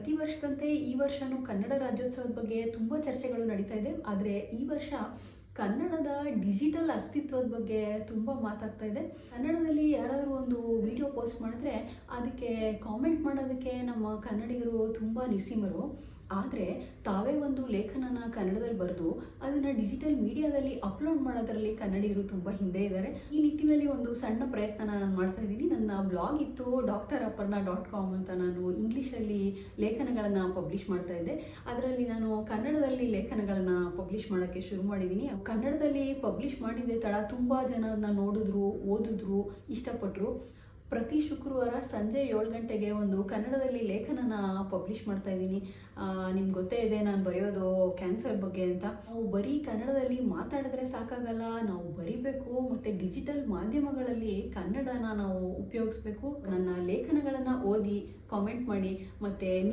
ಪ್ರತಿ ವರ್ಷದಂತೆ ಈ ವರ್ಷನೂ ಕನ್ನಡ ರಾಜ್ಯೋತ್ಸವದ ಬಗ್ಗೆ ತುಂಬ ಚರ್ಚೆಗಳು ನಡೀತಾ ಇದೆ. ಆದರೆ ಈ ವರ್ಷ ಕನ್ನಡದ ಡಿಜಿಟಲ್ ಅಸ್ತಿತ್ವದ ಬಗ್ಗೆ ತುಂಬ ಮಾತಾಗ್ತಾ ಇದೆ. ಕನ್ನಡದಲ್ಲಿ ಯಾರಾದರೂ ಒಂದು ವಿಡಿಯೋ ಪೋಸ್ಟ್ ಮಾಡಿದ್ರೆ ಅದಕ್ಕೆ ಕಾಮೆಂಟ್ ಮಾಡೋದಕ್ಕೆ ನಮ್ಮ ಕನ್ನಡಿಗರು ತುಂಬ ನಿಸ್ಸೀಮರು. ಆದರೆ ತಾವೇ ಒಂದು ಲೇಖನನ ಕನ್ನಡದಲ್ಲಿ ಬರೆದು ಅದನ್ನು ಡಿಜಿಟಲ್ ಮೀಡಿಯಾದಲ್ಲಿ ಅಪ್ಲೋಡ್ ಮಾಡೋದರಲ್ಲಿ ಕನ್ನಡಿಗರು ತುಂಬ ಹಿಂದೆ ಇದ್ದಾರೆ. ಈ ನಿಟ್ಟಿನಲ್ಲಿ ಒಂದು ಸಣ್ಣ ಪ್ರಯತ್ನ ನಾನು ಮಾಡ್ತಾ ಇದ್ದೀನಿ. ನನ್ನ ಬ್ಲಾಗ್ ಇತ್ತು draparna.com ಅಂತ. ನಾನು ಇಂಗ್ಲೀಷಲ್ಲಿ ಲೇಖನಗಳನ್ನು ಪಬ್ಲಿಷ್ ಮಾಡ್ತಾ ಇದ್ದೆ. ಅದರಲ್ಲಿ ನಾನು ಕನ್ನಡದಲ್ಲಿ ಲೇಖನಗಳನ್ನು ಪಬ್ಲಿಷ್ ಮಾಡೋಕ್ಕೆ ಶುರು ಮಾಡಿದ್ದೀನಿ. ಕನ್ನಡದಲ್ಲಿ ಪಬ್ಲಿಷ್ ಮಾಡಿದ್ದೆ ತಡ ತುಂಬ ಜನ ಅದನ್ನ ನೋಡಿದ್ರು, ಓದಿದ್ರು, ಇಷ್ಟಪಟ್ಟರು. ಪ್ರತಿ ಶುಕ್ರವಾರ ಸಂಜೆ 7 ಗಂಟೆಗೆ ಒಂದು ಕನ್ನಡದಲ್ಲಿ ಲೇಖನನ ಪಬ್ಲಿಷ್ ಮಾಡ್ತಾ ಇದ್ದೀನಿ. ನಿಮ್ಗೆ ಗೊತ್ತೇ ಇದೆ ನಾನು ಬರೆಯೋದು ಕ್ಯಾನ್ಸರ್ ಬಗ್ಗೆ ಅಂತ. ನಾವು ಬರೀ ಕನ್ನಡದಲ್ಲಿ ಮಾತಾಡಿದ್ರೆ ಸಾಕಾಗಲ್ಲ, ನಾವು ಬರಿಬೇಕು ಮತ್ತು ಡಿಜಿಟಲ್ ಮಾಧ್ಯಮಗಳಲ್ಲಿ ಕನ್ನಡನ ನಾವು ಉಪಯೋಗಿಸ್ಬೇಕು. ನನ್ನ ಲೇಖನಗಳನ್ನು ಓದಿ ಕಾಮೆಂಟ್ ಮಾಡಿ ಮತ್ತು ನೀವು